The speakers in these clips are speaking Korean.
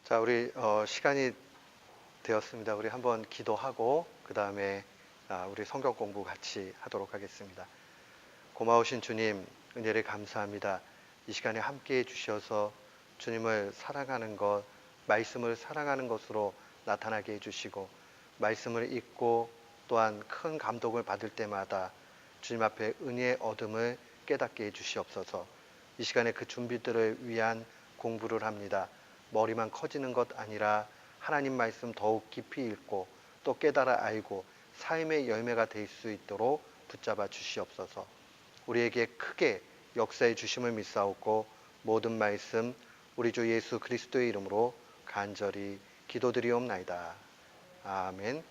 자, 우리 시간이 되었습니다. 우리 한번 기도하고 그 다음에 우리 성경 공부 같이 하도록 하겠습니다. 고마우신 주님, 은혜를 감사합니다. 이 시간에 함께해 주셔서 주님을 사랑하는 것, 말씀을 사랑하는 것으로 나타나게 해주시고, 말씀을 읽고 또한 큰 감동을 받을 때마다 주님 앞에 은혜의 어둠을 깨닫게 해주시옵소서. 이 시간에 그 준비들을 위한 공부를 합니다. 머리만 커지는 것 아니라 하나님 말씀 더욱 깊이 읽고 또 깨달아 알고 삶의 열매가 될 수 있도록 붙잡아 주시옵소서. 우리에게 크게 역사해 주심을 믿사옵고 모든 말씀 우리 주 예수 그리스도의 이름으로 간절히 기도드리옵나이다. 아멘.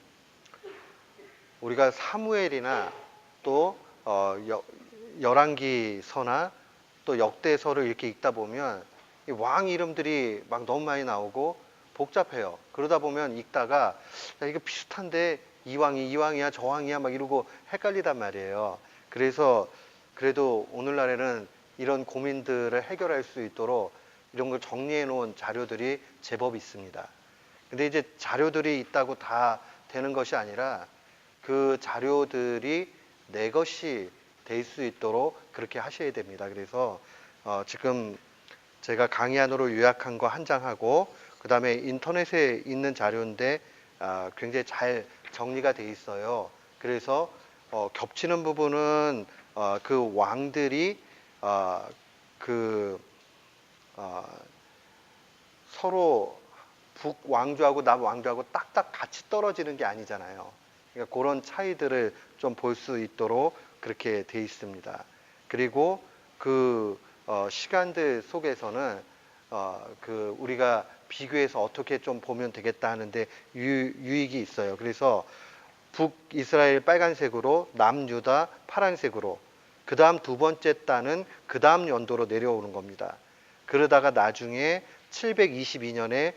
우리가 사무엘이나 또 열왕기서나 또 역대서를 이렇게 읽다 보면 왕 이름들이 막 너무 많이 나오고 복잡해요. 그러다 보면 읽다가 야, 이거 비슷한데 이 왕이 이 왕이야 저 왕이야 막 이러고 헷갈리단 말이에요. 그래서 그래도 오늘날에는 이런 고민들을 해결할 수 있도록 이런 걸 정리해 놓은 자료들이 제법 있습니다. 근데 이제 자료들이 있다고 다 되는 것이 아니라 그 자료들이 내 것이 될 수 있도록 그렇게 하셔야 됩니다. 그래서 지금 제가 강의 안으로 요약한 거 한 장하고 그 다음에 인터넷에 있는 자료인데 굉장히 잘 정리가 돼 있어요. 그래서 겹치는 부분은 그 왕들이 서로 북왕조하고 남왕조하고 딱딱 같이 떨어지는 게 아니잖아요. 그러니까 그런 차이들을 좀 볼 수 있도록 그렇게 돼 있습니다. 그리고 그 시간들 속에서는 우리가 비교해서 어떻게 좀 보면 되겠다 하는데 유익이 있어요. 그래서 북이스라엘 빨간색으로 남유다 파란색으로 그 다음 두 번째 단은 그 다음 연도로 내려오는 겁니다. 그러다가 나중에 722년에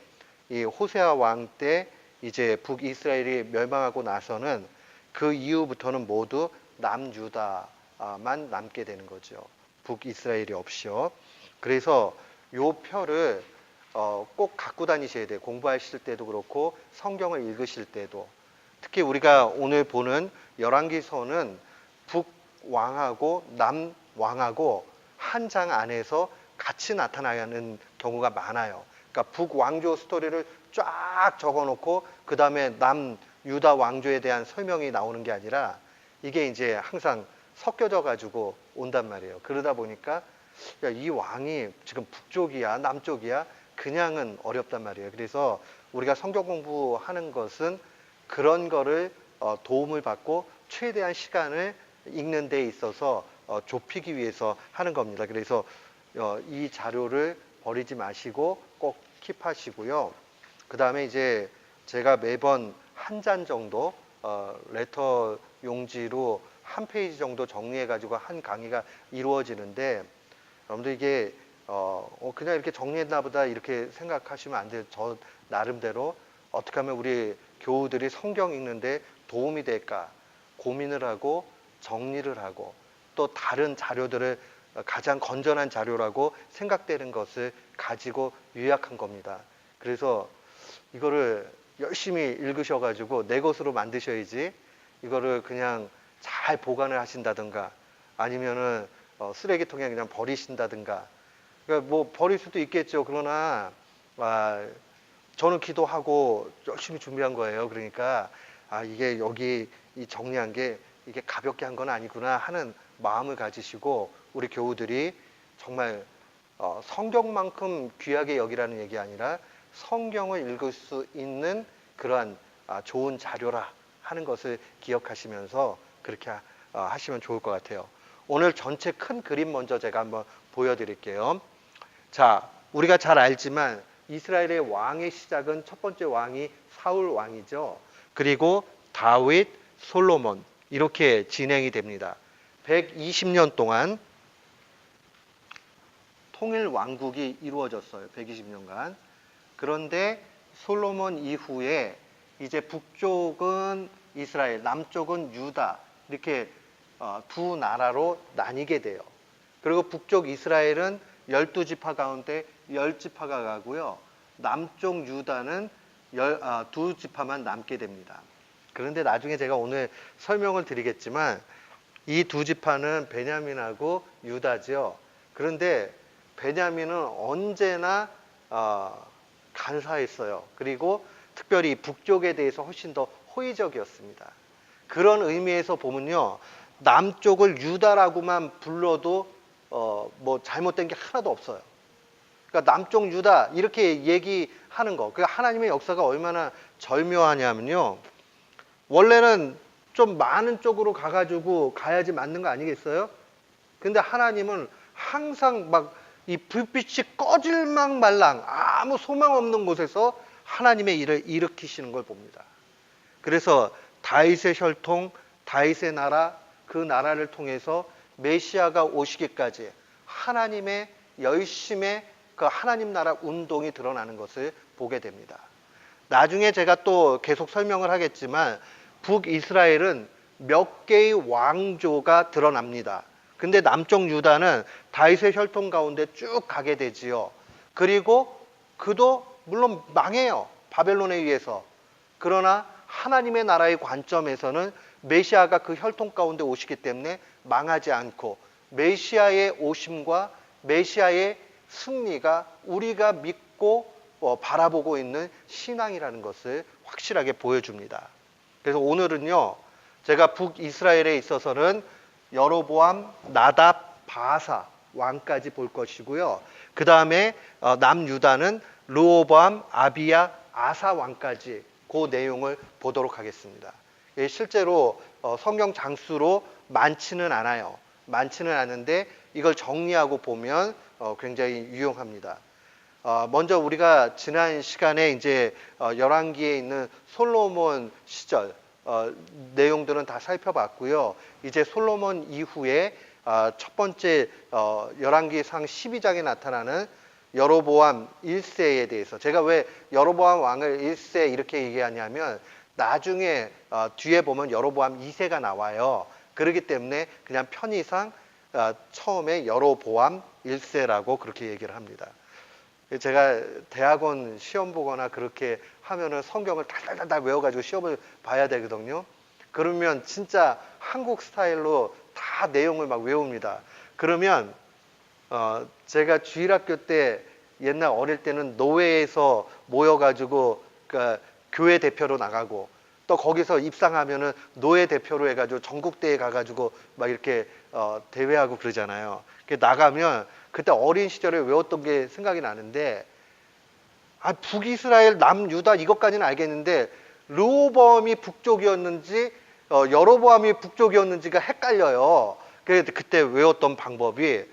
이 호세아 왕 때 이제 북이스라엘이 멸망하고 나서는 그 이후부터는 모두 남유다만 남게 되는 거죠. 북이스라엘이 없이요. 그래서 요 표를 꼭 갖고 다니셔야 돼요. 공부하실 때도 그렇고 성경을 읽으실 때도. 특히 우리가 오늘 보는 열왕기서는 북왕하고 남왕하고 한 장 안에서 같이 나타나는 경우가 많아요. 그러니까 북왕조 스토리를 쫙 적어놓고 그 다음에 남유다 왕조에 대한 설명이 나오는 게 아니라 이게 이제 항상 섞여져 가지고 온단 말이에요. 그러다 보니까 야, 이 왕이 지금 북쪽이야 남쪽이야 그냥은 어렵단 말이에요. 그래서 우리가 성경 공부하는 것은 그런 거를 도움을 받고 최대한 시간을 읽는 데 있어서 좁히기 위해서 하는 겁니다. 그래서 이 자료를 버리지 마시고 꼭 킵하시고요. 그 다음에 이제 제가 매번 한 잔 정도 레터 용지로 한 페이지 정도 정리해가지고 한 강의가 이루어지는데 여러분들 이게 그냥 이렇게 정리했나 보다 이렇게 생각하시면 안 돼요. 저 나름대로 어떻게 하면 우리 교우들이 성경 읽는데 도움이 될까 고민을 하고 정리를 하고 또 다른 자료들을 가장 건전한 자료라고 생각되는 것을 가지고 요약한 겁니다. 그래서 이거를 열심히 읽으셔가지고 내 것으로 만드셔야지 이거를 그냥 잘 보관을 하신다든가 아니면은 쓰레기통에 그냥 버리신다든가 그러니까 뭐 버릴 수도 있겠죠. 그러나 저는 기도하고 열심히 준비한 거예요. 그러니까 이게 여기 이 정리한 게 이게 가볍게 한 건 아니구나 하는 마음을 가지시고 우리 교우들이 정말 성경만큼 귀하게 여기라는 얘기 아니라 성경을 읽을 수 있는 그러한 좋은 자료라 하는 것을 기억하시면서 그렇게 하시면 좋을 것 같아요. 오늘 전체 큰 그림 먼저 제가 한번 보여드릴게요. 자, 우리가 잘 알지만 이스라엘의 왕의 시작은 첫 번째 왕이 사울 왕이죠. 그리고 다윗, 솔로몬 이렇게 진행이 됩니다. 120년 동안 통일 왕국이 이루어졌어요. 120년간. 그런데 솔로몬 이후에 이제 북쪽은 이스라엘, 남쪽은 유다 이렇게 두 나라로 나뉘게 돼요. 그리고 북쪽 이스라엘은 12지파 가운데 10지파가 가고요. 남쪽 유다는 두 지파만 남게 됩니다. 그런데 나중에 제가 오늘 설명을 드리겠지만 이 두 지파는 베냐민하고 유다죠. 그런데 베냐민은 언제나 간사했어요. 그리고 특별히 북쪽에 대해서 훨씬 더 호의적이었습니다. 그런 의미에서 보면요, 남쪽을 유다라고만 불러도 뭐 잘못된 게 하나도 없어요. 그러니까 남쪽 유다 이렇게 얘기하는 거, 그 하나님의 역사가 얼마나 절묘하냐면요, 원래는 좀 많은 쪽으로 가가지고 가야지 맞는 거 아니겠어요? 근데 하나님은 항상 막 이 불빛이 꺼질망 말랑 아무 소망 없는 곳에서 하나님의 일을 일으키시는 걸 봅니다. 그래서 다윗의 혈통, 다윗의 나라, 그 나라를 통해서 메시아가 오시기까지 하나님의 열심의 그 하나님 나라 운동이 드러나는 것을 보게 됩니다. 나중에 제가 또 계속 설명을 하겠지만 북이스라엘은 몇 개의 왕조가 드러납니다. 근데 남쪽 유다는 다윗의 혈통 가운데 쭉 가게 되지요. 그리고 그도 물론 망해요. 바벨론에 의해서. 그러나 하나님의 나라의 관점에서는 메시아가 그 혈통 가운데 오시기 때문에 망하지 않고 메시아의 오심과 메시아의 승리가 우리가 믿고 바라보고 있는 신앙이라는 것을 확실하게 보여줍니다. 그래서 오늘은요, 제가 북이스라엘에 있어서는 여로보암, 나답, 바사 왕까지 볼 것이고요. 그 다음에 남유다는 르호보암, 아비야, 아사 왕까지 그 내용을 보도록 하겠습니다. 실제로 성경 장수로 많지는 않아요. 많지는 않은데 이걸 정리하고 보면 굉장히 유용합니다. 먼저 우리가 지난 시간에 이제 열왕기에 있는 솔로몬 시절 내용들은 다 살펴봤고요. 이제 솔로몬 이후에 첫 번째 열왕기상 12장에 나타나는 여로보암 1세에 대해서, 제가 왜 여로보암 왕을 1세 이렇게 얘기하냐면 나중에 뒤에 보면 여로보암 2세가 나와요. 그렇기 때문에 그냥 편의상 처음에 여로보암 1세라고 그렇게 얘기를 합니다. 제가 대학원 시험 보거나 그렇게 하면은 성경을 달달달달 외워가지고 시험을 봐야 되거든요. 그러면 진짜 한국 스타일로 다 내용을 막 외웁니다. 그러면 제가 주일학교 때 옛날 어릴 때는 노회에서 모여가지고 그러니까 교회 대표로 나가고 또 거기서 입상하면은 노회 대표로 해가지고 전국대회 가가지고 막 이렇게 대회하고 그러잖아요. 나가면 그때 어린 시절에 외웠던 게 생각이 나는데, 북이스라엘, 남유다 이것까지는 알겠는데 르호보암이 북쪽이었는지 여로보암이 북쪽이었는지가 헷갈려요. 그래서 그때 외웠던 방법이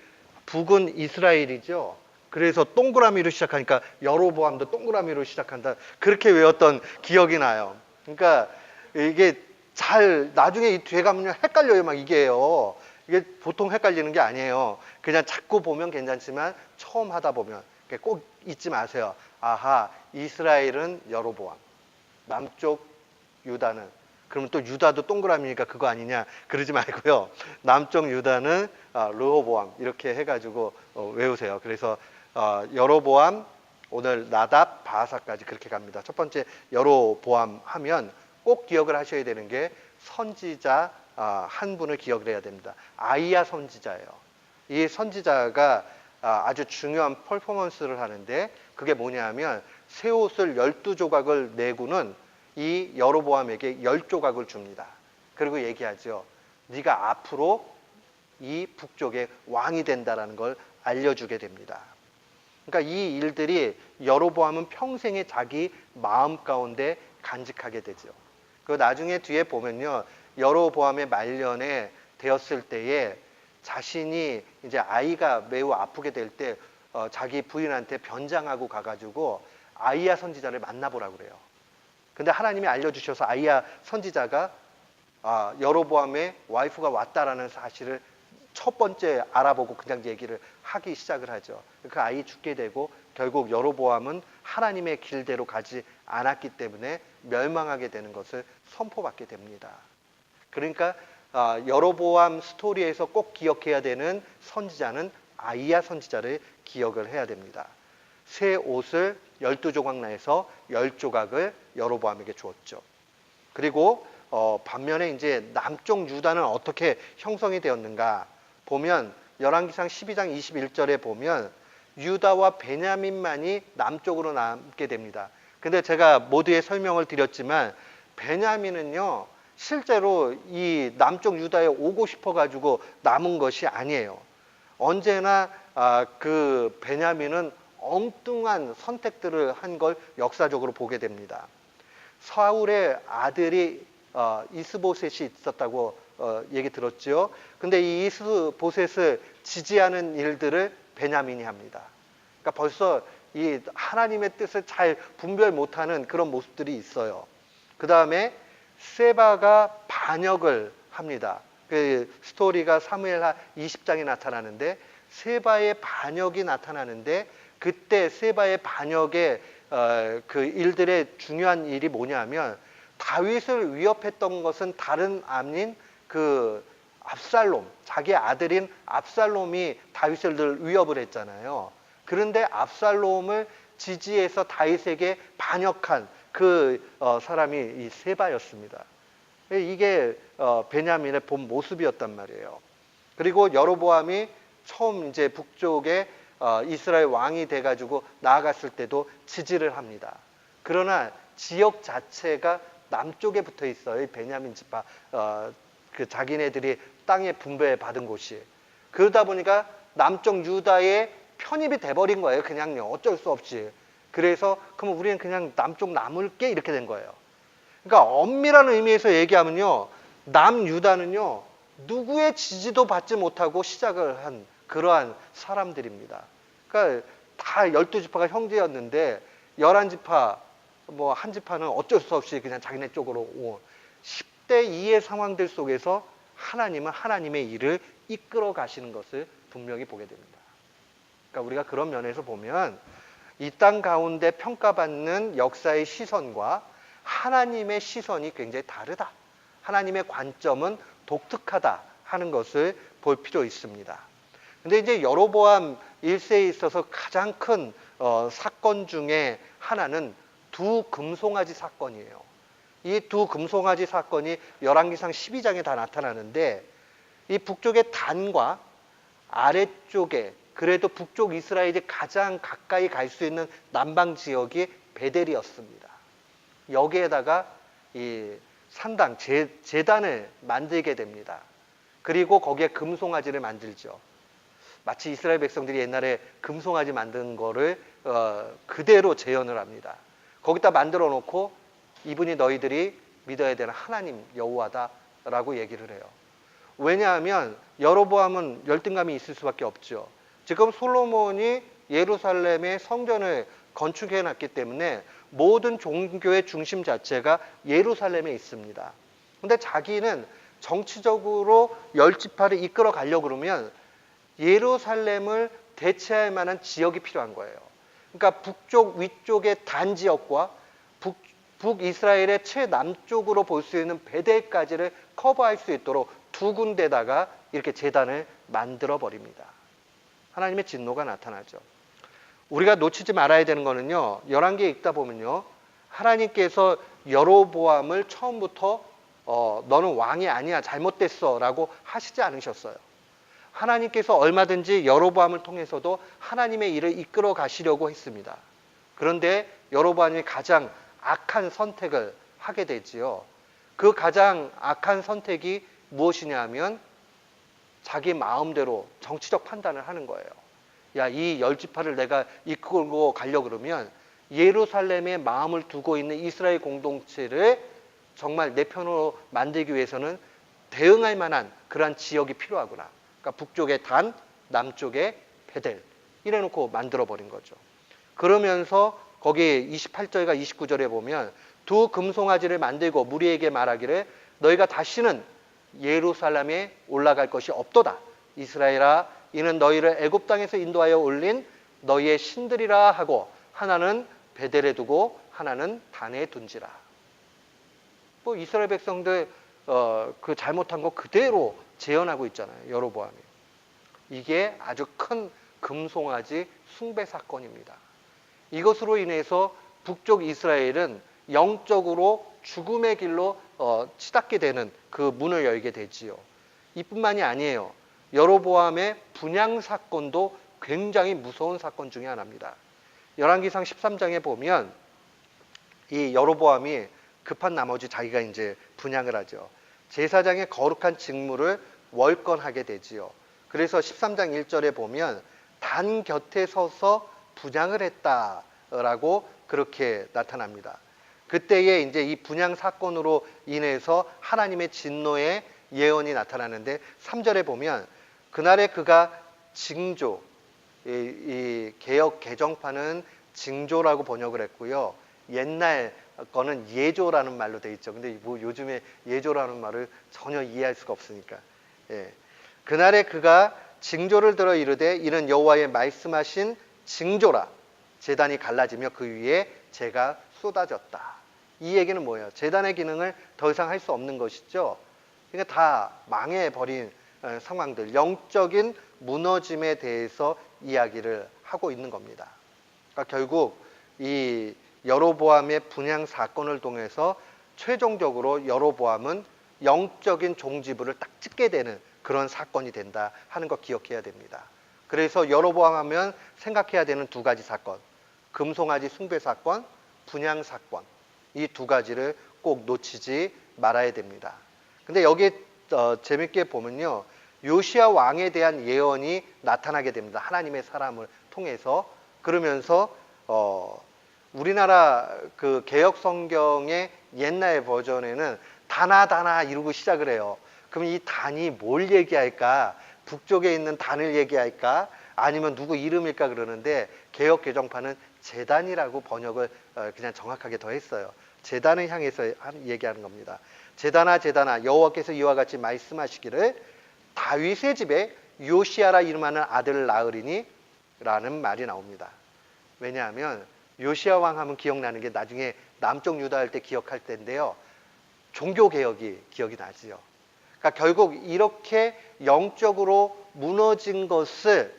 북은 이스라엘이죠. 그래서 동그라미로 시작하니까 여로보암도 동그라미로 시작한다. 그렇게 외웠던 기억이 나요. 그러니까 이게 잘 나중에 이 뒤에 가면 헷갈려요. 막 이게요. 이게 보통 헷갈리는 게 아니에요. 그냥 자꾸 보면 괜찮지만 처음 하다 보면 꼭 잊지 마세요. 아하, 이스라엘은 여로보암, 남쪽 유다는, 그러면 또 유다도 동그라미니까 그거 아니냐 그러지 말고요. 남쪽 유다는 르호보암 이렇게 해가지고 외우세요. 그래서 여로보암, 오늘 나답, 바사까지 그렇게 갑니다. 첫 번째 여로보암 하면 꼭 기억을 하셔야 되는 게 선지자 한 분을 기억을 해야 됩니다. 아이야 선지자예요. 이 선지자가 아주 중요한 퍼포먼스를 하는데 그게 뭐냐면 새 옷을 12조각을 내고는 이 여로보암에게 10조각을 줍니다. 그리고 얘기하죠. 네가 앞으로 이 북쪽의 왕이 된다라는 걸 알려주게 됩니다. 그러니까 이 일들이 여로보암은 평생에 자기 마음 가운데 간직하게 되죠. 그 나중에 뒤에 보면요, 여로보암의 말년에 되었을 때에 자신이 이제 아이가 매우 아프게 될 때 자기 부인한테 변장하고 가가지고 아이야 선지자를 만나보라고 그래요. 근데 하나님이 알려주셔서 아이야 선지자가 여로보암의 와이프가 왔다라는 사실을 첫 번째 알아보고 그냥 얘기를 하기 시작을 하죠. 그 아이 죽게 되고 결국 여로보암은 하나님의 길대로 가지 않았기 때문에 멸망하게 되는 것을 선포받게 됩니다. 그러니까 여로보암 스토리에서 꼭 기억해야 되는 선지자는 아이야 선지자를 기억을 해야 됩니다. 새 옷을 12조각 나해서 10조각을 여로보암에게 주었죠. 그리고 반면에 이제 남쪽 유다는 어떻게 형성이 되었는가 보면 열왕기상 12장 21절에 보면 유다와 베냐민만이 남쪽으로 남게 됩니다. 근데 제가 모두의 설명을 드렸지만 베냐민은요 실제로 이 남쪽 유다에 오고 싶어 가지고 남은 것이 아니에요. 언제나 그 베냐민은 엉뚱한 선택들을 한 걸 역사적으로 보게 됩니다. 사울의 아들이 이스보셋이 있었다고 얘기 들었죠. 근데 이 이스보셋을 지지하는 일들을 베냐민이 합니다. 그러니까 벌써 이 하나님의 뜻을 잘 분별 못하는 그런 모습들이 있어요. 그 다음에 세바가 반역을 합니다. 그 스토리가 사무엘하 20장에 나타나는데 세바의 반역이 나타나는데 그때 세바의 반역의 그 일들의 중요한 일이 뭐냐면 다윗을 위협했던 것은 다른 아닌 그 압살롬, 자기 아들인 압살롬이 다윗을 늘 위협을 했잖아요. 그런데 압살롬을 지지해서 다윗에게 반역한 그 사람이 이 세바였습니다. 이게 베냐민의 본 모습이었단 말이에요. 그리고 여로보암이 처음 이제 북쪽에 이스라엘 왕이 돼가지고 나아갔을 때도 지지를 합니다. 그러나 지역 자체가 남쪽에 붙어 있어요. 베냐민 지파 그 자기네들이 땅에 분배받은 곳이. 그러다 보니까 남쪽 유다에 편입이 돼버린 거예요. 그냥요. 어쩔 수 없이. 그래서 그럼 우리는 그냥 남쪽 남을게 이렇게 된 거예요. 그러니까 엄밀한 의미에서 얘기하면요. 남유다는요. 누구의 지지도 받지 못하고 시작을 한 그러한 사람들입니다. 그러니까 다 12지파가 형제였는데 11지파 뭐 한 지파는 어쩔 수 없이 그냥 자기네 쪽으로 10대 2의 상황들 속에서 하나님은 하나님의 일을 이끌어 가시는 것을 분명히 보게 됩니다. 그러니까 우리가 그런 면에서 보면 이 땅 가운데 평가받는 역사의 시선과 하나님의 시선이 굉장히 다르다. 하나님의 관점은 독특하다 하는 것을 볼 필요 있습니다. 근데 이제 여로보암 1세에 있어서 가장 큰 사건 중에 하나는 두 금송아지 사건이에요. 이 두 금송아지 사건이 열왕기상 12장에 다 나타나는데 이 북쪽의 단과 아래쪽에 그래도 북쪽 이스라엘이 가장 가까이 갈 수 있는 남방 지역이 베델이었습니다. 여기에다가 이 산당, 제단을 만들게 됩니다. 그리고 거기에 금송아지를 만들죠. 마치 이스라엘 백성들이 옛날에 금송아지 만든 거를 그대로 재현을 합니다. 거기다 만들어 놓고 이분이 너희들이 믿어야 되는 하나님 여호와다라고 얘기를 해요. 왜냐하면 여로보암은 열등감이 있을 수밖에 없죠. 지금 솔로몬이 예루살렘의 성전을 건축해 놨기 때문에 모든 종교의 중심 자체가 예루살렘에 있습니다. 근데 자기는 정치적으로 10지파를 이끌어 가려고 그러면 예루살렘을 대체할 만한 지역이 필요한 거예요. 그러니까 북쪽 위쪽의 단 지역과 북이스라엘의 최남쪽으로 볼 수 있는 베델까지를 커버할 수 있도록 두 군데다가 이렇게 제단을 만들어 버립니다. 하나님의 진노가 나타나죠. 우리가 놓치지 말아야 되는 거는요. 열왕기에 읽다 보면요. 하나님께서 여로보암을 처음부터 너는 왕이 아니야. 잘못됐어. 라고 하시지 않으셨어요. 하나님께서 얼마든지 여로보암을 통해서도 하나님의 일을 이끌어 가시려고 했습니다. 그런데 여로보암이 가장 악한 선택을 하게 되지요. 그 가장 악한 선택이 무엇이냐 하면 자기 마음대로 정치적 판단을 하는 거예요. 야, 이 10지파를 내가 이끌고 가려고 그러면 예루살렘에 마음을 두고 있는 이스라엘 공동체를 정말 내 편으로 만들기 위해서는 대응할 만한 그러한 지역이 필요하구나. 그러니까 북쪽에 단, 남쪽에 베델 이래놓고 만들어버린 거죠. 그러면서 거기 28절과 29절에 보면 두 금송아지를 만들고 무리에게 말하기를 너희가 다시는 예루살렘에 올라갈 것이 없도다. 이스라엘아 이는 너희를 애굽 땅에서 인도하여 올린 너희의 신들이라 하고 하나는 베델에 두고 하나는 단에 둔지라. 뭐 이스라엘 백성들 그 잘못한 거 그대로 재현하고 있잖아요. 여로보암이. 이게 아주 큰 금송아지 숭배 사건입니다. 이것으로 인해서 북쪽 이스라엘은 영적으로 죽음의 길로 치닫게 되는 그 문을 열게 되지요. 이뿐만이 아니에요. 여로보암의 분향 사건도 굉장히 무서운 사건 중에 하나입니다. 열왕기상 13장에 보면 이 여로보암이 급한 나머지 자기가 이제 분향을 하죠. 제사장의 거룩한 직무를 월권하게 되지요. 그래서 13장 1절에 보면 단 곁에 서서 분향을 했다라고 그렇게 나타납니다. 그때에 이제 이 분향 사건으로 인해서 하나님의 진노의 예언이 나타나는데 3절에 보면 그날에 그가 징조, 이 개역 개정판은 징조라고 번역을 했고요. 옛날 거는 예조라는 말로 돼 있죠. 근데 뭐 요즘에 예조라는 말을 전혀 이해할 수가 없으니까. 예. 그날에 그가 징조를 들어 이르되 이는 여호와의 말씀하신 징조라. 제단이 갈라지며 그 위에 재가 쏟아졌다. 이 얘기는 뭐예요? 제단의 기능을 더 이상 할 수 없는 것이죠. 그러니까 다 망해버린 상황들, 영적인 무너짐에 대해서 이야기를 하고 있는 겁니다. 그러니까 결국 이 여로보암의 분향 사건을 통해서 최종적으로 여로보암은 영적인 종지부를 딱 찍게 되는 그런 사건이 된다 하는 거 기억해야 됩니다. 그래서 여로보암 하면 생각해야 되는 두 가지 사건, 금송아지 숭배 사건, 분향 사건, 이 두 가지를 꼭 놓치지 말아야 됩니다. 근데 여기 재밌게 보면요, 요시야 왕에 대한 예언이 나타나게 됩니다. 하나님의 사람을 통해서. 그러면서 우리나라 그 개역 성경의 옛날 버전에는 다나 이러고 시작을 해요. 그럼 이 단이 뭘 얘기할까? 북쪽에 있는 단을 얘기할까? 아니면 누구 이름일까? 그러는데 개역 개정판은 제단이라고 번역을 그냥 정확하게 더 했어요. 제단을 향해서 얘기하는 겁니다. 제단아 여호와께서 이와 같이 말씀하시기를 다윗의 집에 요시야라 이름하는 아들을 낳으리니 라는 말이 나옵니다. 왜냐하면 요시야 왕 하면 기억나는 게 나중에 남쪽 유다 할 때 기억할 텐데요, 종교개혁이 기억이 나지요. 그러니까 결국 이렇게 영적으로 무너진 것을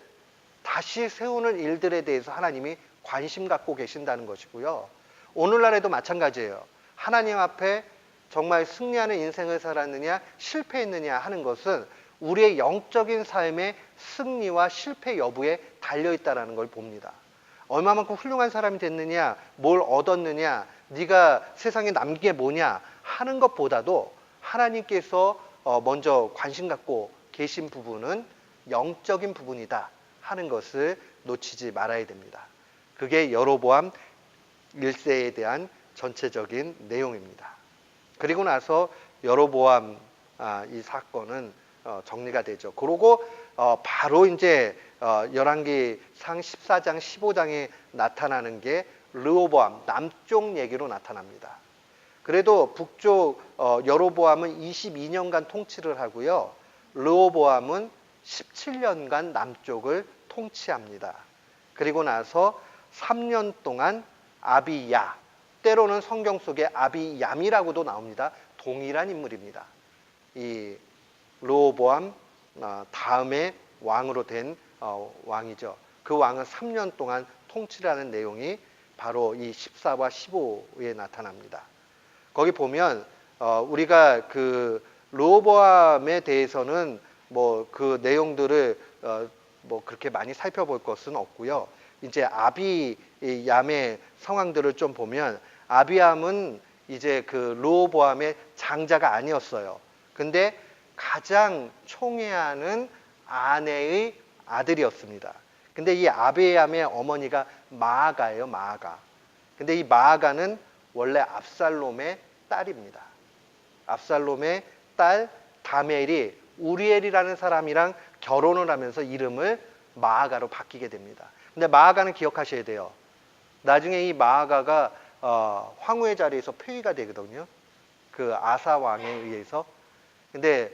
다시 세우는 일들에 대해서 하나님이 관심 갖고 계신다는 것이고요. 오늘날에도 마찬가지예요. 하나님 앞에 정말 승리하는 인생을 살았느냐 실패했느냐 하는 것은 우리의 영적인 삶의 승리와 실패 여부에 달려있다는 걸 봅니다. 얼마만큼 훌륭한 사람이 됐느냐, 뭘 얻었느냐, 네가 세상에 남긴 게 뭐냐 하는 것보다도 하나님께서 먼저 관심 갖고 계신 부분은 영적인 부분이다 하는 것을 놓치지 말아야 됩니다. 그게 여로보암 1세에 대한 전체적인 내용입니다. 그리고 나서 여로보암 이 사건은 정리가 되죠. 그러고 바로 이제 열왕기상 14장 15장에 나타나는 게 르호보암 남쪽 얘기로 나타납니다. 그래도 북쪽 여로보암은 22년간 통치를 하고요, 르호보암은 17년간 남쪽을 통치합니다. 그리고 나서 3년 동안 아비야, 때로는 성경 속에 아비얌이라고도 나옵니다. 동일한 인물입니다. 이 르호보암 다음에 왕으로 된 왕이죠. 그 왕은 3년 동안 통치를 하는 내용이 바로 이 14와 15에 나타납니다. 거기 보면 우리가 그 르호보암에 대해서는 뭐 그 내용들을 뭐 그렇게 많이 살펴볼 것은 없고요. 이제 아비얌의 상황들을 좀 보면 아비얌은 이제 그 르호보암의 장자가 아니었어요. 근데 가장 총애하는 아내의 아들이었습니다. 근데 이 아비얌의 어머니가 마아가예요, 마아가. 근데 이 마아가는 원래 압살롬의 딸입니다. 압살롬의 딸 다멜이 우리엘이라는 사람이랑 결혼을 하면서 이름을 마아가로 바뀌게 됩니다. 근데 마아가는 기억하셔야 돼요. 나중에 이 마아가가 황후의 자리에서 폐위가 되거든요. 그 아사 왕에 의해서. 근데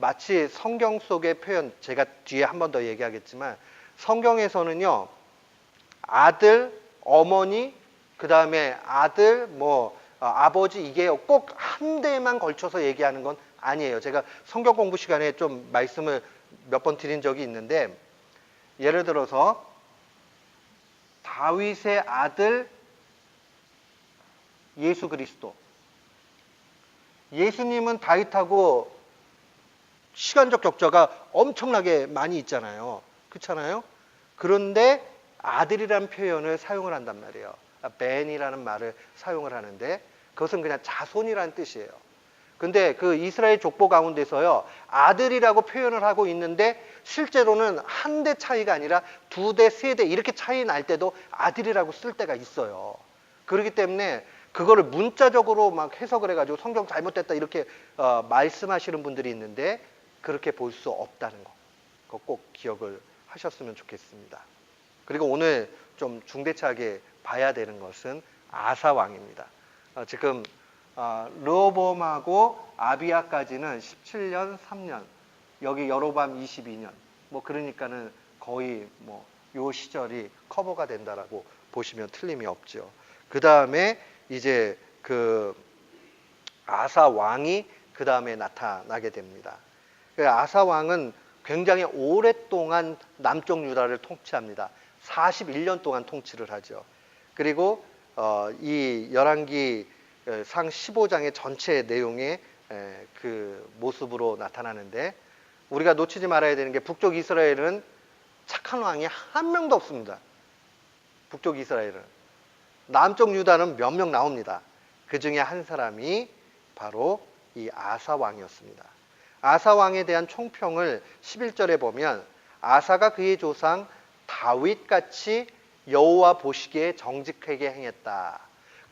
마치 성경 속의 표현, 제가 뒤에 한 번 더 얘기하겠지만 성경에서는요, 아들, 어머니, 그 다음에 아들, 아버지, 이게 꼭 한 대만 걸쳐서 얘기하는 건 아니에요. 제가 성경 공부 시간에 좀 말씀을 몇 번 드린 적이 있는데, 예를 들어서 다윗의 아들 예수 그리스도. 예수님은 다윗하고 시간적 격차가 엄청나게 많이 있잖아요. 그렇잖아요? 그런데 아들이란 표현을 사용을 한단 말이에요. 벤이라는 말을 사용을 하는데 그것은 그냥 자손이라는 뜻이에요. 근데 그 이스라엘 족보 가운데서요, 아들이라고 표현을 하고 있는데 실제로는 한 대 차이가 아니라 두 대, 세 대 이렇게 차이 날 때도 아들이라고 쓸 때가 있어요. 그렇기 때문에 그거를 문자적으로 막 해석을 해가지고 성경 잘못됐다 이렇게 말씀하시는 분들이 있는데 그렇게 볼 수 없다는 거. 그거 꼭 기억을 하셨으면 좋겠습니다. 그리고 오늘 좀 중대차게 봐야 되는 것은 아사 왕입니다. 지금 르호보암하고 아비야까지는 17년, 3년, 여기 여로보암 22년, 뭐 그러니까는 거의 뭐 요 시절이 커버가 된다라고 보시면 틀림이 없죠. 그 다음에 이제 그 아사 왕이 그 다음에 나타나게 됩니다. 아사 왕은 굉장히 오랫동안 남쪽 유다를 통치합니다. 41년 동안 통치를 하죠. 그리고 이 열왕기 상 15장의 전체 내용의 그 모습으로 나타나는데 우리가 놓치지 말아야 되는 게 북쪽 이스라엘은 착한 왕이 한 명도 없습니다. 북쪽 이스라엘은. 남쪽 유다는 몇 명 나옵니다. 그 중에 한 사람이 바로 이 아사 왕이었습니다. 아사 왕에 대한 총평을 11절에 보면 아사가 그의 조상 다윗같이 여호와 보시기에 정직하게 행했다.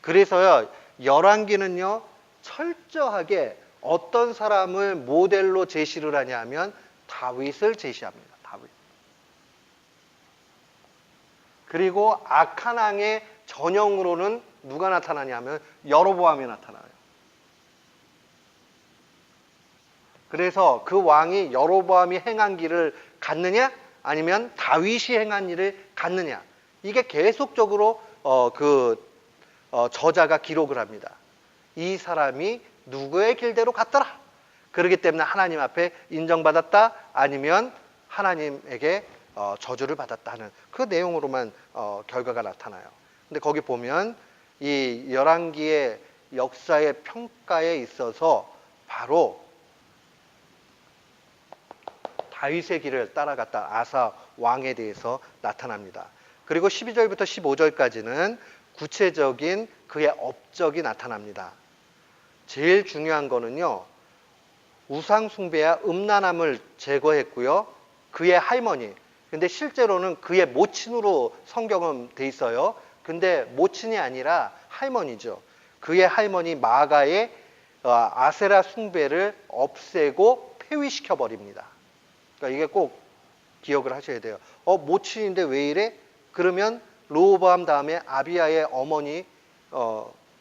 그래서요, 열왕기는요 철저하게 어떤 사람을 모델로 제시를 하냐면 다윗을 제시합니다. 다윗. 그리고 악한 왕의 전형으로는 누가 나타나냐면 여로보암이 나타나요. 그래서 그 왕이 여로보암이 행한 길을 갔느냐 아니면 다윗이 행한 일을 갔느냐, 이게 계속적으로 저자가 기록을 합니다. 이 사람이 누구의 길대로 갔더라. 그렇기 때문에 하나님 앞에 인정받았다 아니면 하나님에게 저주를 받았다 하는 그 내용으로만 결과가 나타나요. 근데 거기 보면 이 열왕기의 역사의 평가에 있어서 바로 다윗의 길을 따라갔다 아사 왕에 대해서 나타납니다. 그리고 12절부터 15절까지는 구체적인 그의 업적이 나타납니다. 제일 중요한 거는요, 우상 숭배와 음란함을 제거했고요, 그의 할머니, 근데 실제로는 그의 모친으로 성경은 돼 있어요. 근데 모친이 아니라 할머니죠. 그의 할머니 마가의 아세라 숭배를 없애고 폐위시켜 버립니다. 그러니까 이게 꼭 기억을 하셔야 돼요. 모친인데 왜 이래? 그러면 르호보암 다음에 아비야의 어머니,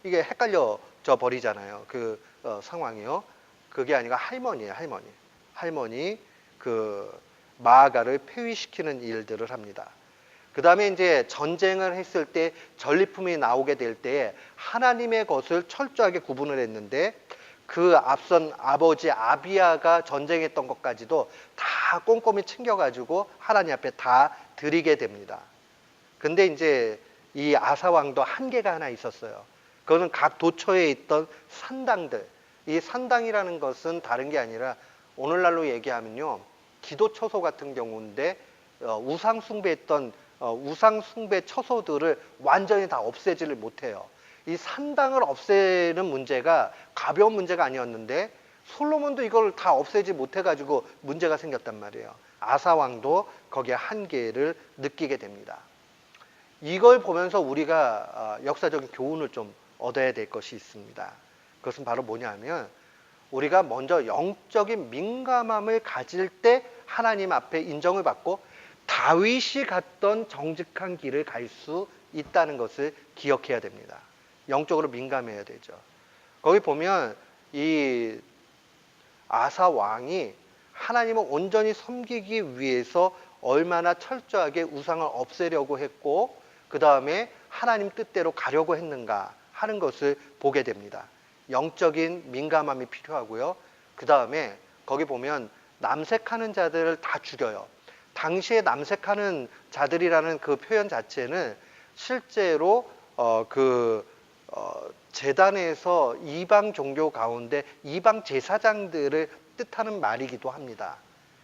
이게 헷갈려져 버리잖아요. 그 상황이요. 그게 아니라 할머니예요. 할머니 그 마아가를 폐위시키는 일들을 합니다. 그 다음에 이제 전쟁을 했을 때 전리품이 나오게 될 때 하나님의 것을 철저하게 구분을 했는데 그 앞선 아버지 아비야가 전쟁했던 것까지도 다 꼼꼼히 챙겨가지고 하나님 앞에 다 드리게 됩니다. 근데 이제 이 아사 왕도 한계가 하나 있었어요. 그거는 각 도처에 있던 산당들. 이 산당이라는 것은 다른 게 아니라 오늘날로 얘기하면요, 기도 처소 같은 경우인데 우상 숭배했던 우상 숭배 처소들을 완전히 다 없애지를 못해요. 이 산당을 없애는 문제가 가벼운 문제가 아니었는데 솔로몬도 이걸 다 없애지 못해가지고 문제가 생겼단 말이에요. 아사 왕도 거기에 한계를 느끼게 됩니다. 이걸 보면서 우리가 역사적인 교훈을 좀 얻어야 될 것이 있습니다. 그것은 바로 뭐냐면 우리가 먼저 영적인 민감함을 가질 때 하나님 앞에 인정을 받고 다윗이 갔던 정직한 길을 갈 수 있다는 것을 기억해야 됩니다. 영적으로 민감해야 되죠. 거기 보면 이 아사 왕이 하나님을 온전히 섬기기 위해서 얼마나 철저하게 우상을 없애려고 했고 그 다음에 하나님 뜻대로 가려고 했는가 하는 것을 보게 됩니다. 영적인 민감함이 필요하고요. 그 다음에 거기 보면 남색하는 자들을 다 죽여요. 당시에 남색하는 자들이라는 그 표현 자체는 실제로 재단에서 이방 종교 가운데 이방 제사장들을 뜻하는 말이기도 합니다.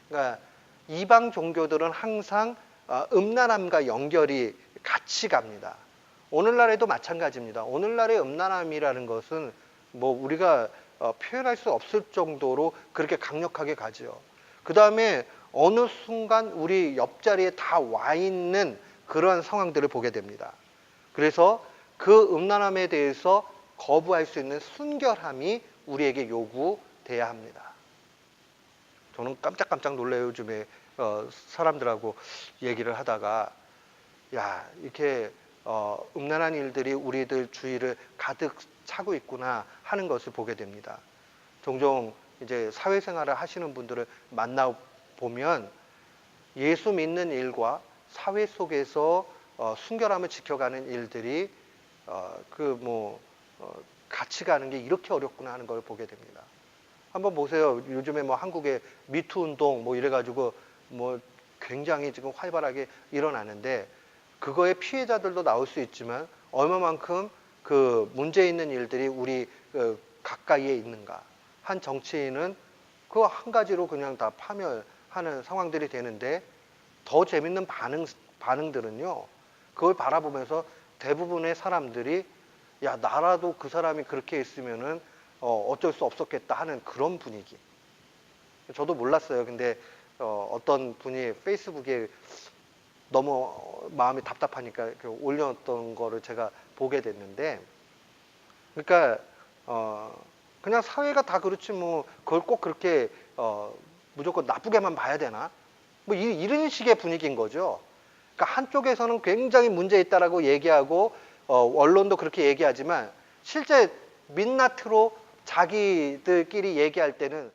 그러니까 이방 종교들은 항상 음란함과 연결이 같이 갑니다. 오늘날에도 마찬가지입니다. 오늘날의 음란함이라는 것은 뭐 우리가 표현할 수 없을 정도로 그렇게 강력하게 가죠. 그 다음에 어느 순간 우리 옆자리에 다 와 있는 그러한 상황들을 보게 됩니다. 그래서 그 음란함에 대해서 거부할 수 있는 순결함이 우리에게 요구돼야 합니다. 저는 깜짝깜짝 놀라요. 요즘에 사람들하고 얘기를 하다가 야, 이렇게 음란한 일들이 우리들 주위를 가득 차고 있구나 하는 것을 보게 됩니다. 종종 이제 사회생활을 하시는 분들을 만나 보면 예수 믿는 일과 사회 속에서 순결함을 지켜가는 일들이 같이 가는 게 이렇게 어렵구나 하는 걸 보게 됩니다. 한번 보세요. 요즘에 뭐 한국의 미투 운동 뭐 이래가지고 뭐 굉장히 지금 활발하게 일어나는데 그거의 피해자들도 나올 수 있지만 얼마만큼 그 문제 있는 일들이 우리 가까이에 있는가. 한 정치인은 그 한 가지로 그냥 다 파멸하는 상황들이 되는데 더 재밌는 반응들은요. 그걸 바라보면서 대부분의 사람들이 야, 나라도 그 사람이 그렇게 했으면은 어쩔 수 없었겠다 하는 그런 분위기. 저도 몰랐어요. 근데 어떤 분이 페이스북에 너무 마음이 답답하니까 올렸던 거를 제가 보게 됐는데, 그러니까 그냥 사회가 다 그렇지 뭐 그걸 꼭 그렇게 무조건 나쁘게만 봐야 되나? 뭐 이런 식의 분위기인 거죠. 그러니까 한쪽에서는 굉장히 문제 있다라고 얘기하고 언론도 그렇게 얘기하지만 실제 민낯으로 자기들끼리 얘기할 때는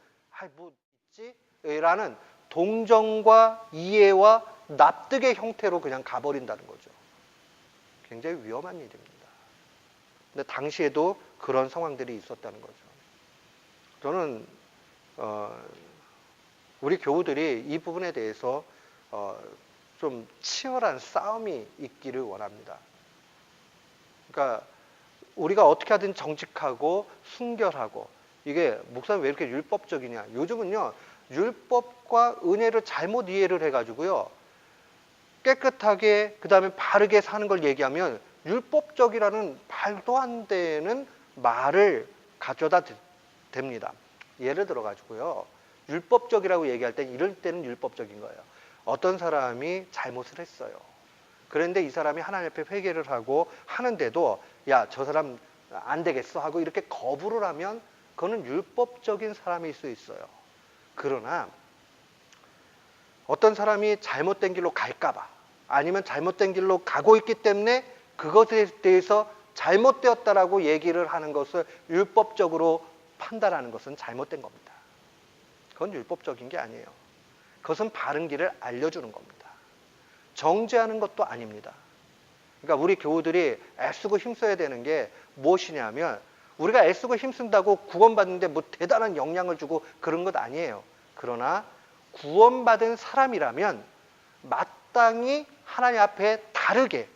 뭐 있지? 라는 동정과 이해와 납득의 형태로 그냥 가버린다는 거죠. 굉장히 위험한 일입니다. 근데 당시에도 그런 상황들이 있었다는 거죠. 저는 우리 교우들이 이 부분에 대해서 좀 치열한 싸움이 있기를 원합니다. 그러니까 우리가 어떻게 하든 정직하고 순결하고 이게 목사님 왜 이렇게 율법적이냐. 요즘은요 율법과 은혜를 잘못 이해를 해가지고요 깨끗하게 그 다음에 바르게 사는 걸 얘기하면 율법적이라는 말도 안 되는 말을 가져다 댑니다. 예를 들어 가지고요 율법적이라고 얘기할 때 이럴 때는 율법적인 거예요. 어떤 사람이 잘못을 했어요. 그런데 이 사람이 하나님 앞에 회개를 하고 하는데도 야, 저 사람 안 되겠어 하고 이렇게 거부를 하면 그거는 율법적인 사람일 수 있어요. 그러나 어떤 사람이 잘못된 길로 갈까봐 아니면 잘못된 길로 가고 있기 때문에 그것에 대해서 잘못되었다라고 얘기를 하는 것을 율법적으로 판단하는 것은 잘못된 겁니다. 그건 율법적인 게 아니에요. 그것은 바른 길을 알려주는 겁니다. 정죄하는 것도 아닙니다. 그러니까 우리 교우들이 애쓰고 힘써야 되는 게 무엇이냐면 우리가 애쓰고 힘쓴다고 구원받는데 뭐 대단한 영향을 주고 그런 것 아니에요. 그러나 구원받은 사람이라면 마땅히 하나님 앞에 다르게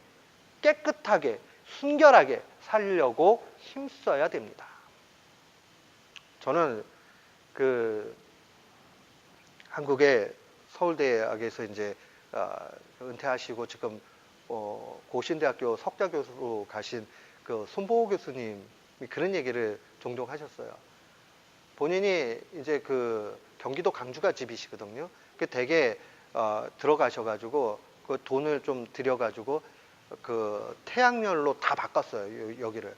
깨끗하게 순결하게 살려고 힘써야 됩니다. 저는 한국의 서울대학에서 이제 은퇴하시고 지금 고신대학교 석좌 교수로 가신 그 손보호 교수님이 그런 얘기를 종종 하셨어요. 본인이 이제 경기도 강주가 집이시거든요. 그 댁에 들어가셔가지고 그 돈을 좀 들여가지고 태양열로 다 바꿨어요. 여기를.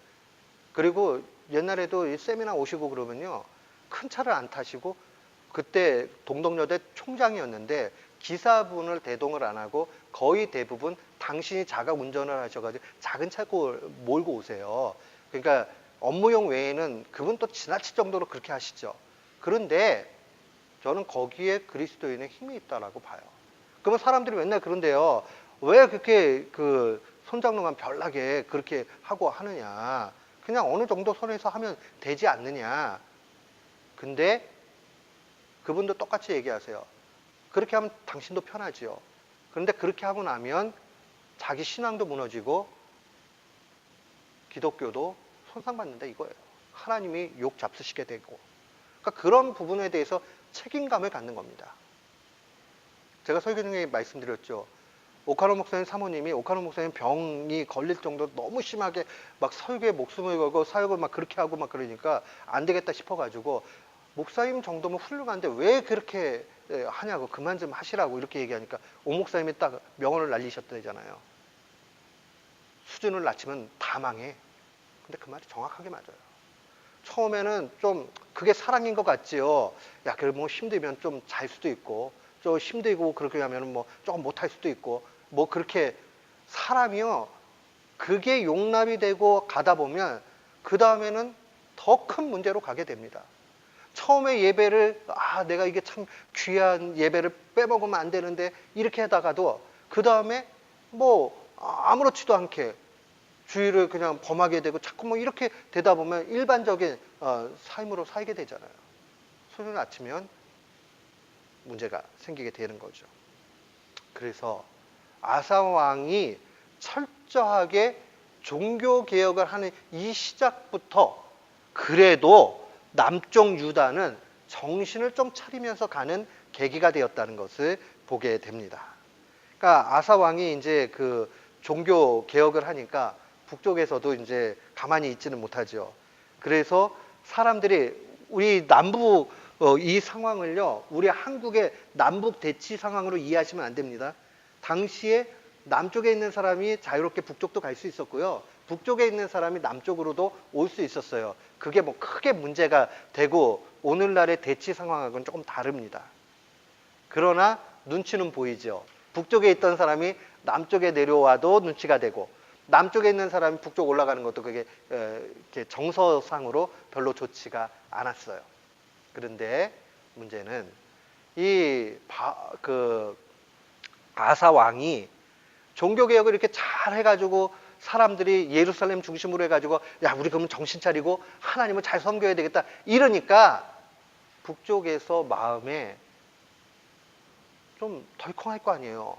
그리고 옛날에도 세미나 오시고 그러면요 큰 차를 안 타시고 그때 동덕여대 총장이었는데 기사분을 대동을 안 하고 거의 대부분 당신이 자가 운전을 하셔가지고 작은 차 몰고 오세요. 그러니까 업무용 외에는 그분 또 지나칠 정도로 그렇게 하시죠. 그런데 저는 거기에 그리스도인의 힘이 있다라고 봐요. 그러면 사람들이 맨날 그런데요. 왜 그렇게 손장로만 별나게 그렇게 하고 하느냐. 그냥 어느 정도 선에서 하면 되지 않느냐. 근데 그분도 똑같이 얘기하세요. 그렇게 하면 당신도 편하지요. 그런데 그렇게 하고 나면 자기 신앙도 무너지고 기독교도 손상받는다 이거예요. 하나님이 욕 잡수시게 되고. 그러니까 그런 부분에 대해서 책임감을 갖는 겁니다. 제가 설교 중에 말씀드렸죠. 오카노 목사님 사모님이 오카노 목사님 병이 걸릴 정도로 너무 심하게 막 설교에 목숨을 걸고 사역을 막 그렇게 하고 막 그러니까 안 되겠다 싶어가지고 목사님 정도면 훌륭한데 왜 그렇게 하냐고 그만 좀 하시라고 이렇게 얘기하니까 오 목사님이 딱 명언을 날리셨다잖아요. 수준을 낮추면 다 망해. 근데 그 말이 정확하게 맞아요. 처음에는 좀 그게 사랑인 것 같지요. 야, 그래 뭐 힘들면 좀 잘 수도 있고, 좀 힘들고 그렇게 하면 뭐 조금 못할 수도 있고, 뭐 그렇게 사람이요. 그게 용납이 되고 가다 보면 그 다음에는 더 큰 문제로 가게 됩니다. 처음에 예배를 내가 이게 참 귀한 예배를 빼먹으면 안 되는데 이렇게 하다가도 그 다음에 뭐 아무렇지도 않게 주의를 그냥 범하게 되고 자꾸 뭐 이렇게 되다 보면 일반적인 삶으로 살게 되잖아요. 수준을 낮추면 문제가 생기게 되는 거죠. 그래서 아사 왕이 철저하게 종교 개혁을 하는 이 시작부터 그래도 남쪽 유다는 정신을 좀 차리면서 가는 계기가 되었다는 것을 보게 됩니다. 그러니까 아사 왕이 이제 그 종교 개혁을 하니까 북쪽에서도 이제 가만히 있지는 못하죠. 그래서 사람들이 우리 남부 이 상황을요, 우리 한국의 남북 대치 상황으로 이해하시면 안 됩니다. 당시에 남쪽에 있는 사람이 자유롭게 북쪽도 갈 수 있었고요. 북쪽에 있는 사람이 남쪽으로도 올 수 있었어요. 그게 뭐 크게 문제가 되고 오늘날의 대치 상황하고는 조금 다릅니다. 그러나 눈치는 보이죠. 북쪽에 있던 사람이 남쪽에 내려와도 눈치가 되고 남쪽에 있는 사람이 북쪽 올라가는 것도 그게 이렇게 정서상으로 별로 좋지가 않았어요. 그런데 문제는 아사 왕이 종교개혁을 이렇게 잘 해가지고 사람들이 예루살렘 중심으로 해가지고 야 우리 그러면 정신 차리고 하나님을 잘 섬겨야 되겠다 이러니까 북쪽에서 마음에 좀 덜컹할 거 아니에요.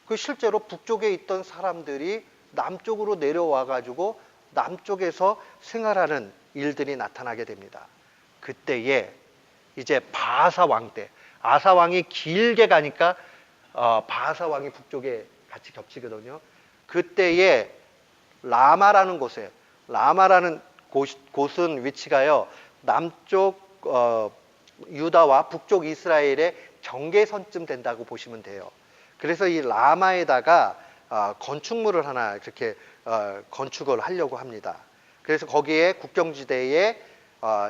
그 실제로 북쪽에 있던 사람들이 남쪽으로 내려와가지고 남쪽에서 생활하는 일들이 나타나게 됩니다. 그때에 이제 바하사 왕 때 아사 왕이 길게 가니까 바하사 왕이 북쪽에 같이 겹치거든요. 그때에 라마라는 곳에 라마라는 곳은 위치가요 남쪽 유다와 북쪽 이스라엘의 경계선쯤 된다고 보시면 돼요. 그래서 이 라마에다가 건축물을 하나 이렇게 건축을 하려고 합니다. 그래서 거기에 국경지대에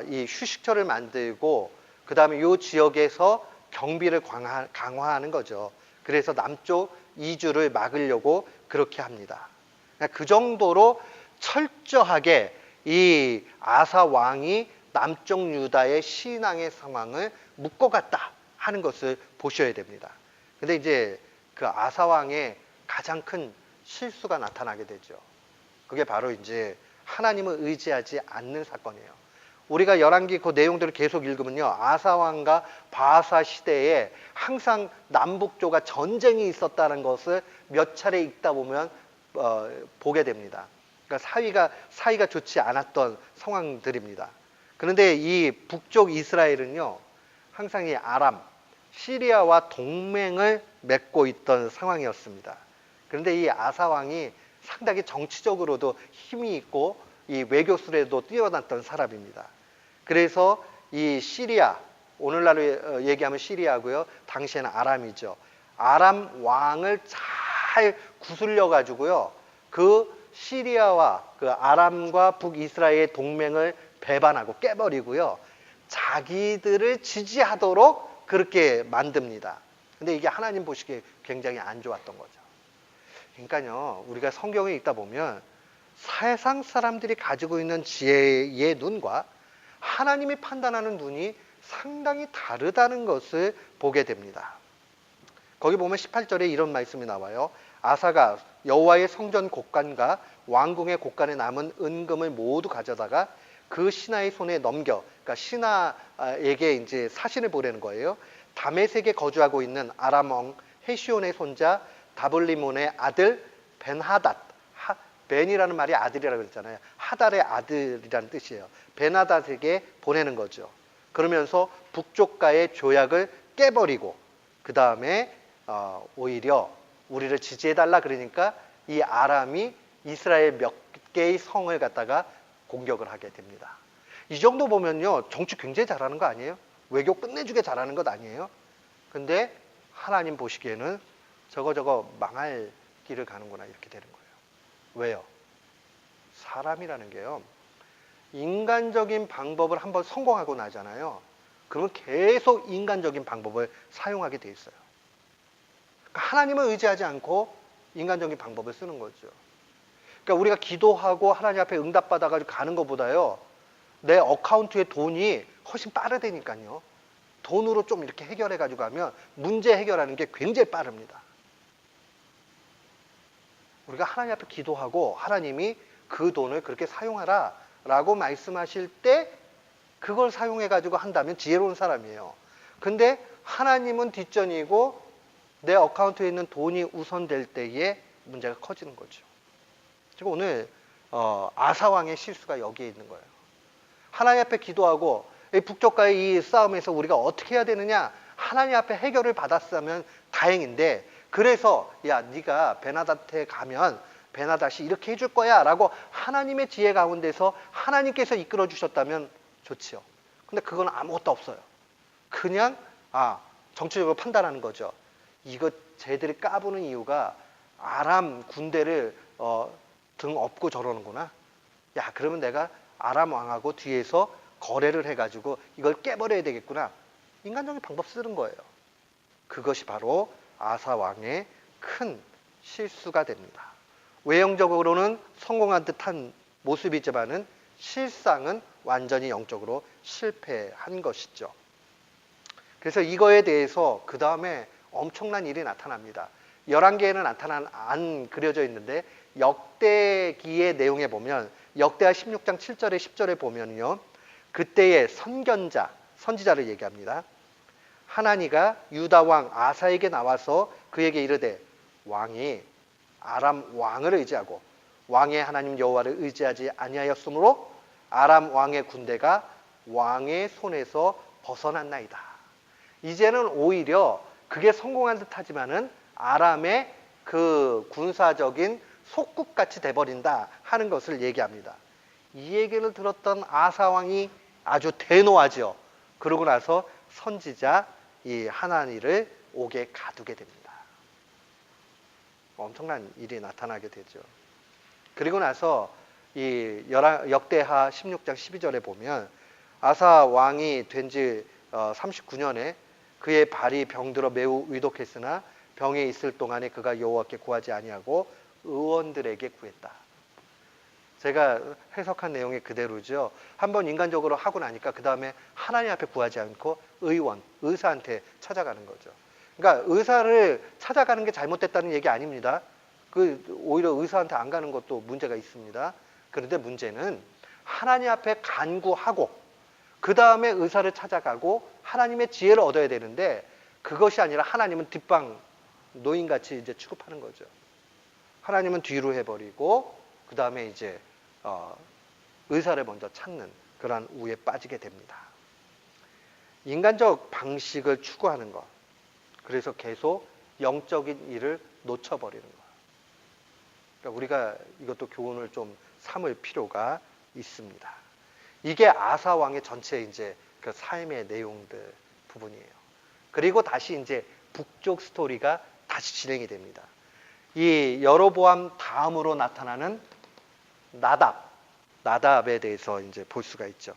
이 휴식처를 만들고 그 다음에 이 지역에서 경비를 강화하는 거죠. 그래서 남쪽 이주를 막으려고 그렇게 합니다. 그 정도로 철저하게 이 아사 왕이 남쪽 유다의 신앙의 상황을 묶어갔다 하는 것을 보셔야 됩니다. 근데 이제 그 아사 왕의 가장 큰 실수가 나타나게 되죠. 그게 바로 이제 하나님을 의지하지 않는 사건이에요. 우리가 열왕기 그 내용들을 계속 읽으면요. 아사 왕과 바하사 시대에 항상 남북조가 전쟁이 있었다는 것을 몇 차례 읽다 보면 보게 됩니다. 그러니까 사이가 좋지 않았던 상황들입니다. 그런데 이 북쪽 이스라엘은요. 항상 이 아람, 시리아와 동맹을 맺고 있던 상황이었습니다. 그런데 이 아사 왕이 상당히 정치적으로도 힘이 있고 이 외교술에도 뛰어났던 사람입니다. 그래서 이 시리아, 오늘날로 얘기하면 시리아고요. 당시에는 아람이죠. 아람 왕을 잘 구슬려 가지고요. 그 시리아와 그 아람과 북이스라엘의 동맹을 배반하고 깨버리고요. 자기들을 지지하도록 그렇게 만듭니다. 근데 이게 하나님 보시기에 굉장히 안 좋았던 거죠. 그러니까요, 우리가 성경을 읽다 보면 세상 사람들이 가지고 있는 지혜의 눈과 하나님이 판단하는 눈이 상당히 다르다는 것을 보게 됩니다. 거기 보면 18절에 이런 말씀이 나와요. 아사가 여호와의 성전 곡간과 왕궁의 곡간에 남은 은금을 모두 가져다가 그 신하의 손에 넘겨, 그러니까 신하에게 이제 사신을 보내는 거예요. 다메섹에 거주하고 있는 아람 왕 헤시온의 손자 다블리몬의 아들 벤하닷, 벤이라는 말이 아들이라고 그랬잖아요. 하달의 아들이라는 뜻이에요. 벤하닷에게 보내는 거죠. 그러면서 북쪽과의 조약을 깨버리고 그 다음에 오히려 우리를 지지해달라 그러니까 이 아람이 이스라엘 몇 개의 성을 갖다가 공격을 하게 됩니다. 이 정도 보면요, 정치 굉장히 잘하는 거 아니에요? 외교 끝내주게 잘하는 것 아니에요? 근데 하나님 보시기에는 저거 망할 길을 가는구나 이렇게 되는 거예요. 왜요? 사람이라는 게요, 인간적인 방법을 한번 성공하고 나잖아요. 그러면 계속 인간적인 방법을 사용하게 돼 있어요. 그러니까 하나님을 의지하지 않고 인간적인 방법을 쓰는 거죠. 그러니까 우리가 기도하고 하나님 앞에 응답받아가지고 가는 것보다요, 내 어카운트에 돈이 훨씬 빠르다니까요. 돈으로 좀 이렇게 해결해가지고 가면 문제 해결하는 게 굉장히 빠릅니다. 우리가 하나님 앞에 기도하고 하나님이 그 돈을 그렇게 사용하라 라고 말씀하실 때 그걸 사용해가지고 한다면 지혜로운 사람이에요. 근데 하나님은 뒷전이고 내 어카운트에 있는 돈이 우선될 때에 문제가 커지는 거죠. 지금 오늘 아사왕의 실수가 여기에 있는 거예요. 하나님 앞에 기도하고 북쪽과의 이 싸움에서 우리가 어떻게 해야 되느냐, 하나님 앞에 해결을 받았으면 다행인데, 그래서 야 네가 베나닷에 가면 베나닷이 이렇게 해줄 거야 라고 하나님의 지혜 가운데서 하나님께서 이끌어 주셨다면 좋지요. 근데 그건 아무것도 없어요. 그냥 정치적으로 판단하는 거죠. 이거 쟤들이 까부는 이유가 아람 군대를 등 업고 저러는구나. 야 그러면 내가 아람 왕하고 뒤에서 거래를 해가지고 이걸 깨버려야 되겠구나. 인간적인 방법 쓰는 거예요. 그것이 바로 아사 왕의 큰 실수가 됩니다. 외형적으로는 성공한 듯한 모습이지만은 실상은 완전히 영적으로 실패한 것이죠. 그래서 이거에 대해서 그 다음에 엄청난 일이 나타납니다. 11개에는 안 그려져 있는데 역대기의 내용에 보면 역대하 16장 7절에 10절에 보면요, 그때의 선지자를 얘기합니다. 하나니가 유다 왕 아사에게 나와서 그에게 이르되 왕이 아람 왕을 의지하고 왕의 하나님 여호와를 의지하지 아니하였으므로 아람 왕의 군대가 왕의 손에서 벗어났나이다. 이제는 오히려 그게 성공한 듯하지만은 아람의 그 군사적인 속국같이 돼버린다 하는 것을 얘기합니다. 이 얘기를 들었던 아사 왕이 아주 대노하죠. 그러고 나서 선지자 이 하나니를 옥에 가두게 됩니다. 엄청난 일이 나타나게 되죠. 그리고 나서 이 역대하 16장 12절에 보면 아사 왕이 된 지 39년에 그의 발이 병들어 매우 위독했으나 병에 있을 동안에 그가 여호와께 구하지 아니하고 의원들에게 구했다. 제가 해석한 내용이 그대로죠. 한번 인간적으로 하고 나니까 그 다음에 하나님 앞에 구하지 않고 의사한테 찾아가는 거죠. 그러니까 의사를 찾아가는 게 잘못됐다는 얘기 아닙니다. 오히려 의사한테 안 가는 것도 문제가 있습니다. 그런데 문제는 하나님 앞에 간구하고 그 다음에 의사를 찾아가고 하나님의 지혜를 얻어야 되는데 그것이 아니라 하나님은 뒷방 노인같이 이제 취급하는 거죠. 하나님은 뒤로 해버리고 그 다음에 이제 의사를 먼저 찾는 그러한 우에 빠지게 됩니다. 인간적 방식을 추구하는 것, 그래서 계속 영적인 일을 놓쳐버리는 것. 그러니까 우리가 이것도 교훈을 좀 삼을 필요가 있습니다. 이게 아사 왕의 전체 이제 그 삶의 내용들 부분이에요. 그리고 다시 이제 북쪽 스토리가 다시 진행이 됩니다. 이 여로보암 다음으로 나타나는 나답에 대해서 이제 볼 수가 있죠.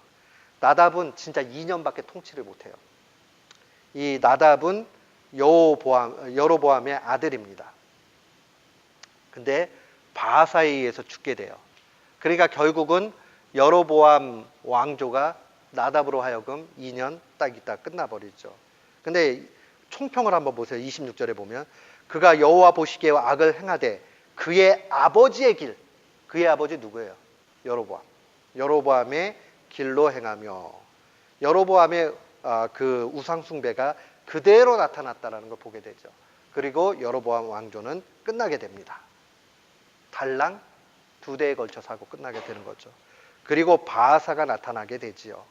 나답은 진짜 2년밖에 통치를 못해요. 이 나답은 여로보암의 아들입니다. 근데 바하사에 의해서 죽게 돼요. 그러니까 결국은 여로보암 왕조가 나답으로 하여금 2년 딱 있다 끝나버리죠. 근데 총평을 한번 보세요. 26절에 보면 그가 여호와 보시기에 악을 행하되 그의 아버지의 길, 그의 아버지 누구예요? 여로보암의 길로 행하며 여로보암의 그 우상숭배가 그대로 나타났다는 걸 보게 되죠. 그리고 여로보암 왕조는 끝나게 됩니다. 달랑 2대에 걸쳐서 하고 끝나게 되는 거죠. 그리고 바하사가 나타나게 되지요.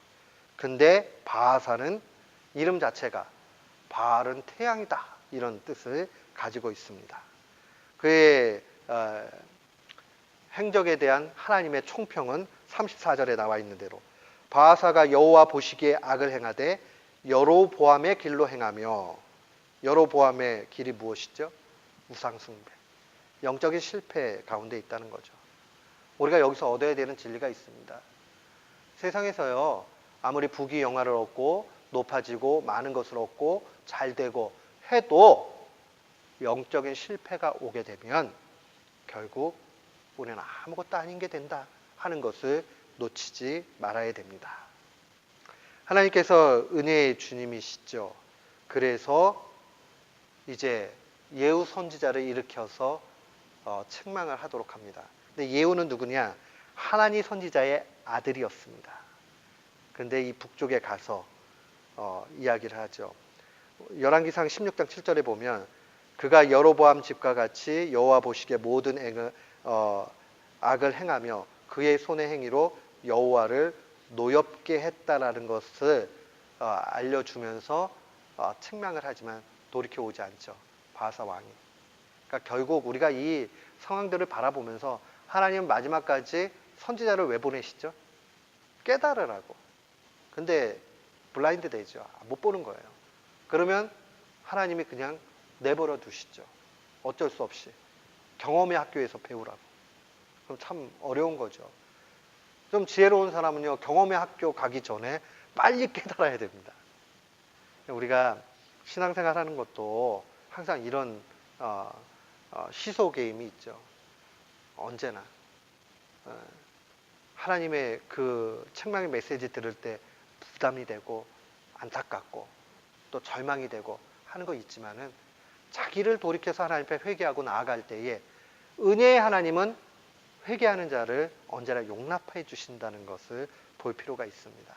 근데 바하사는 이름 자체가 바알은 태양이다 이런 뜻을 가지고 있습니다. 그의 행적에 대한 하나님의 총평은 34절에 나와 있는 대로 바하사가 여호와 보시기에 악을 행하되 여로보암의 길로 행하며, 여로보암의 길이 무엇이죠? 우상숭배, 영적인 실패 가운데 있다는 거죠. 우리가 여기서 얻어야 되는 진리가 있습니다. 세상에서요, 아무리 부귀 영화를 얻고 높아지고 많은 것을 얻고 잘 되고 해도 영적인 실패가 오게 되면 결국 우리는 아무것도 아닌 게 된다 하는 것을 놓치지 말아야 됩니다. 하나님께서 은혜의 주님이시죠. 그래서 이제 예후 선지자를 일으켜서 책망을 하도록 합니다. 근데 예후는 누구냐? 하나니 선지자의 아들이었습니다. 그런데 이 북쪽에 가서 이야기를 하죠. 열왕기상 16장 7절에 보면 그가 여로보암 집과 같이 여호와 보시기에 모든 악을 행하며 그의 손의 행위로 여호와를 노엽게 했다라는 것을 알려주면서 책망을 하지만 돌이켜 오지 않죠. 바하사 왕이. 그러니까 결국 우리가 이 상황들을 바라보면서 하나님은 마지막까지 선지자를 왜 보내시죠? 깨달으라고. 근데 블라인드 되죠. 못 보는 거예요. 그러면 하나님이 그냥 내버려 두시죠. 어쩔 수 없이. 경험의 학교에서 배우라고. 그럼 참 어려운 거죠. 좀 지혜로운 사람은요, 경험의 학교 가기 전에 빨리 깨달아야 됩니다. 우리가 신앙생활 하는 것도 항상 이런 시소 게임이 있죠. 언제나 하나님의 그 책망의 메시지 들을 때 부담이 되고 안타깝고 또 절망이 되고 하는 거 있지만은 자기를 돌이켜서 하나님 앞에 회개하고 나아갈 때에 은혜의 하나님은 회개하는 자를 언제나 용납해 주신다는 것을 볼 필요가 있습니다.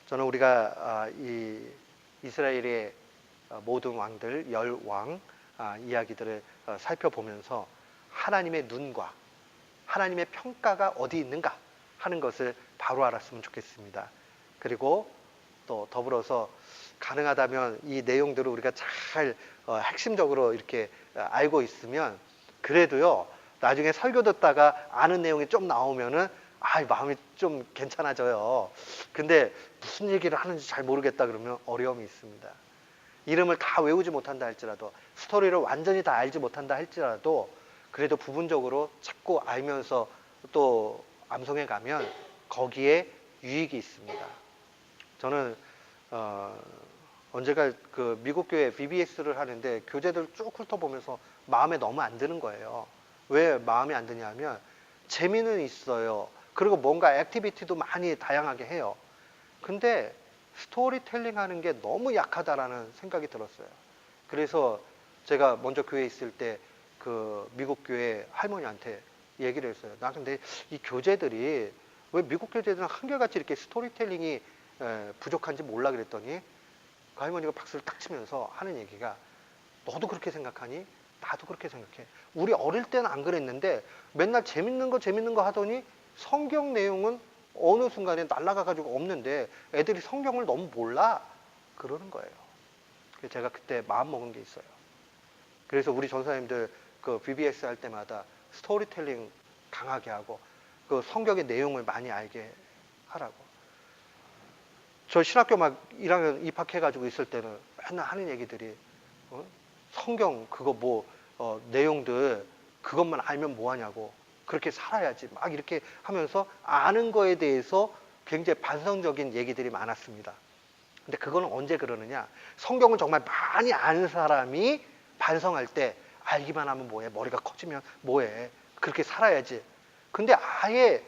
저는 우리가 이 이스라엘의 모든 왕들, 10왕 이야기들을 살펴보면서 하나님의 눈과 하나님의 평가가 어디 있는가 하는 것을 바로 알았으면 좋겠습니다. 그리고 또 더불어서 가능하다면 이 내용들을 우리가 잘 핵심적으로 이렇게 알고 있으면 그래도요, 나중에 설교 듣다가 아는 내용이 좀 나오면은 마음이 좀 괜찮아져요. 근데 무슨 얘기를 하는지 잘 모르겠다 그러면 어려움이 있습니다. 이름을 다 외우지 못한다 할지라도, 스토리를 완전히 다 알지 못한다 할지라도 그래도 부분적으로 자꾸 알면서 또 암송해 가면 거기에 유익이 있습니다. 저는 언제가 그 미국 교회 BBS를 하는데 교재들 쭉 훑어보면서 마음에 너무 안 드는 거예요. 왜 마음에 안 드냐면 재미는 있어요. 그리고 뭔가 액티비티도 많이 다양하게 해요. 근데 스토리텔링 하는 게 너무 약하다라는 생각이 들었어요. 그래서 제가 먼저 교회에 있을 때 그 미국 교회 할머니한테 얘기를 했어요. 나 근데 이 교재들이 왜 미국 교재들은 한결같이 이렇게 스토리텔링이 부족한지 몰라 그랬더니 그 할머니가 박수를 딱 치면서 하는 얘기가 너도 그렇게 생각하니? 나도 그렇게 생각해. 우리 어릴 때는 안 그랬는데 맨날 재밌는 거 하더니 성경 내용은 어느 순간에 날아가가지고 없는데 애들이 성경을 너무 몰라 그러는 거예요. 그래서 제가 그때 마음 먹은 게 있어요. 그래서 우리 전사님들 그 BBS 할 때마다 스토리텔링 강하게 하고 그 성경의 내용을 많이 알게 하라고. 저 신학교 막 1학년 입학해가지고 있을 때는 맨날 하는 얘기들이 성경 그거 내용들 그것만 알면 뭐하냐고, 그렇게 살아야지 막 이렇게 하면서 아는 거에 대해서 굉장히 반성적인 얘기들이 많았습니다. 근데 그거는 언제 그러느냐, 성경을 정말 많이 아는 사람이 반성할 때 알기만 하면 뭐해, 머리가 커지면 뭐해, 그렇게 살아야지. 근데 아예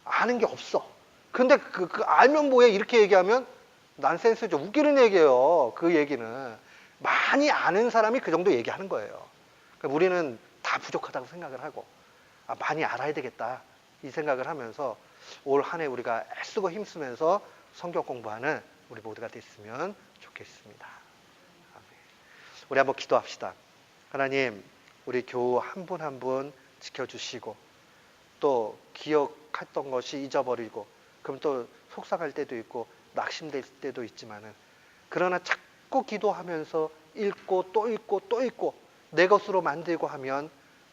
아는 게 없어. 근데 그 알면 뭐해 이렇게 얘기하면 난센스죠. 웃기는 얘기예요. 그 얘기는 많이 아는 사람이 그 정도 얘기하는 거예요. 그러니까 우리는 다 부족하다고 생각을 하고 많이 알아야 되겠다 이 생각을 하면서 올 한 해 우리가 애쓰고 힘쓰면서 성경 공부하는 우리 모두가 됐으면 좋겠습니다. 아멘. 우리 한번 기도합시다. 하나님, 우리 교우 한 분 한 분 지켜주시고 또 기억했던 것이 잊어버리고 그럼 또 속상할 때도 있고 낙심될 때도 있지만은 그러나 자꾸 기도하면서 읽고 또 읽고 또 읽고 내 것으로 만들고 하면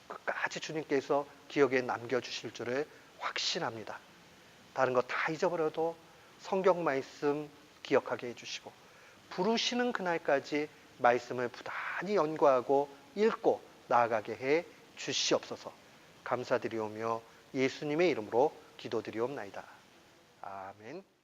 끝까지 주님께서 기억에 남겨주실 줄을 확신합니다. 다른 거 다 잊어버려도 성경 말씀 기억하게 해주시고 부르시는 그날까지 말씀을 부단히 연구하고 읽고 나아가게 해 주시옵소서. 감사드리오며 예수님의 이름으로 기도드리옵나이다. 아멘.